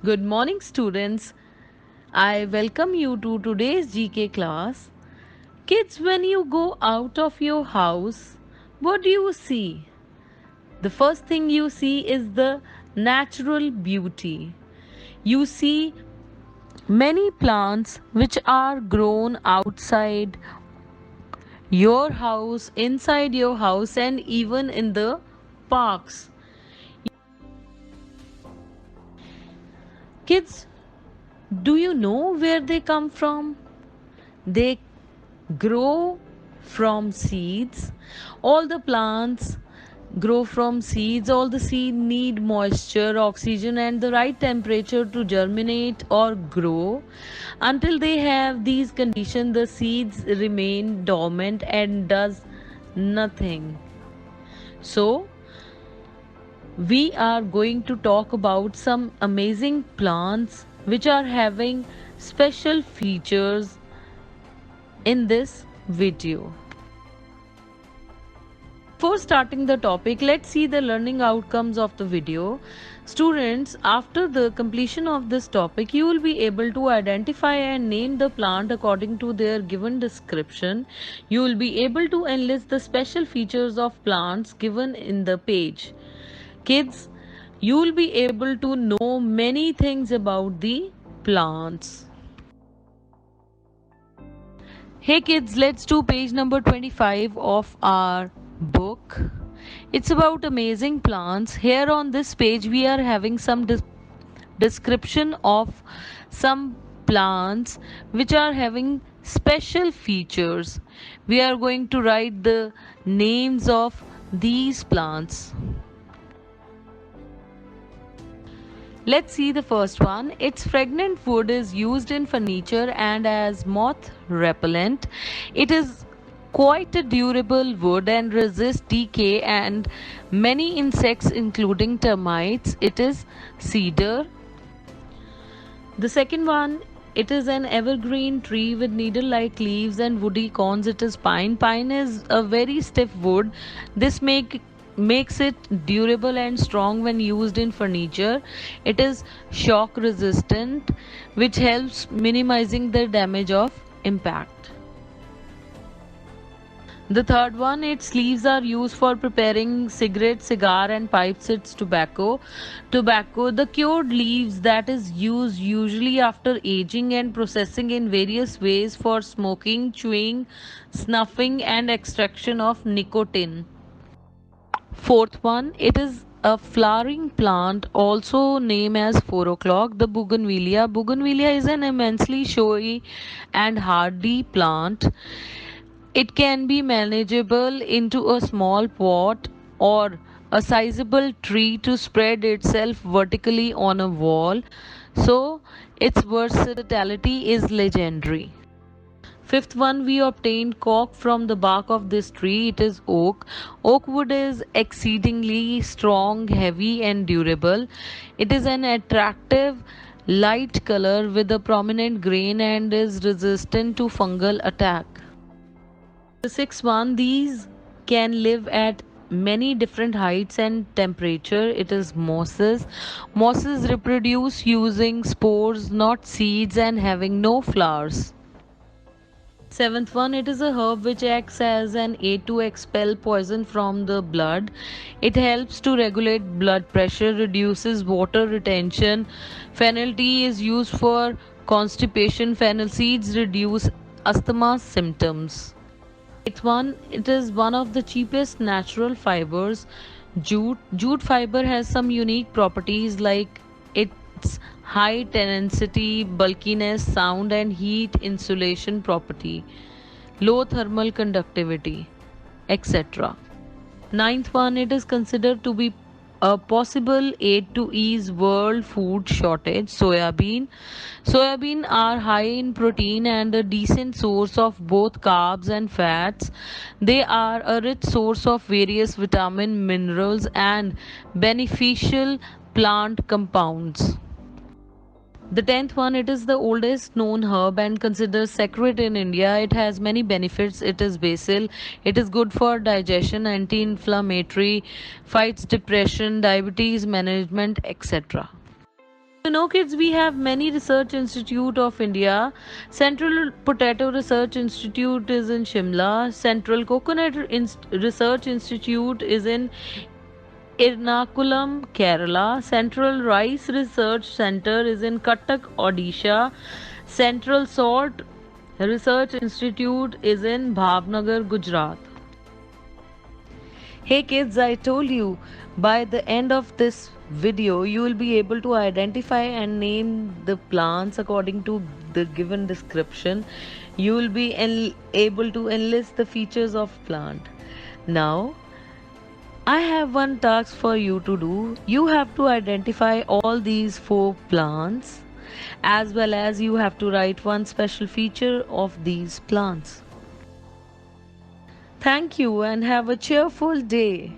Good morning, students. I welcome you to today's GK class. Kids, when you go out of your house, what do you see? The first thing you see is the natural beauty. You see many plants which are grown outside your house, inside your house, and even in the parks. Kids, do you know where they come from? They grow from seeds. All the plants grow from seeds. All the seed need moisture, oxygen, and the right temperature to germinate or grow. Until they have these conditions, the seeds remain dormant and does nothing. So we are going to talk about some amazing plants which are having special features in this video. Before starting the topic, let's see the learning outcomes of the video. Students, after the completion of this topic, you will be able to identify and name the plant according to their given description. You will be able to enlist the special features of plants given in the page. Kids, you will be able to know many things about the plants. Hey kids, let's do page number 25 of our book. It's about amazing plants. Here on this page, we are having some description of some plants which are having special features. We are going to write the names of these plants. Let's see the first one. Its fragrant wood is used in furniture and as moth repellent. It is quite a durable wood and resists decay and many insects including termites. It is cedar. The second one, it is an evergreen tree with needle-like leaves and woody cones. It is pine. Pine is a very stiff wood. This makes it durable and strong when used in furniture. It is shock resistant, which helps minimizing the damage of impact. The third one, its leaves are used for preparing cigarettes, cigar and pipes. It's tobacco. Tobacco, the cured leaves that is used usually after aging and processing in various ways for smoking, chewing, snuffing and extraction of nicotine. Fourth one, it is a flowering plant also named as 4 o'clock, the bougainvillea. Bougainvillea is an immensely showy and hardy plant. It can be manageable into a small pot or a sizable tree to spread itself vertically on a wall. So, its versatility is legendary. Fifth one, we obtained cork from the bark of this tree. It is oak. Oak wood is exceedingly strong, heavy, and durable. It is an attractive light color with a prominent grain and is resistant to fungal attack. The sixth one, these can live at many different heights and temperature. It is mosses. Mosses reproduce using spores, not seeds, and having no flowers. Seventh one, it is a herb which acts as an aid to expel poison from the blood. It helps to regulate blood pressure, reduces water retention. Fennel tea is used for constipation. Fennel seeds reduce asthma symptoms. Eighth one, it is one of the cheapest natural fibers. Jute. Jute fiber has some unique properties like its high tenacity, bulkiness, sound and heat insulation property, low thermal conductivity, etc. Ninth one, it is considered to be a possible aid to ease world food shortage. Soybean. Soybean are high in protein and a decent source of both carbs and fats. They are a rich source of various vitamin, minerals and beneficial plant compounds. The tenth one, it is the oldest known herb and considered sacred in India. It has many benefits. It is basil. It is good for digestion, anti-inflammatory, fights depression, diabetes management, etc. You know, kids, we have many research institute of India. Central Potato Research Institute is in Shimla. Central Coconut Research Institute is in Ernakulam, Kerala. Central Rice Research Center is in Cuttack, Odisha. Central Salt Research Institute is in Bhavnagar, Gujarat. Hey kids, I told you by the end of this video you will be able to identify and name the plants according to the given description. You will be able to enlist the features of plant. Now, I have one task for you to do. You have to identify all these 4 plants as well as you have to write one special feature of these plants. Thank you and have a cheerful day.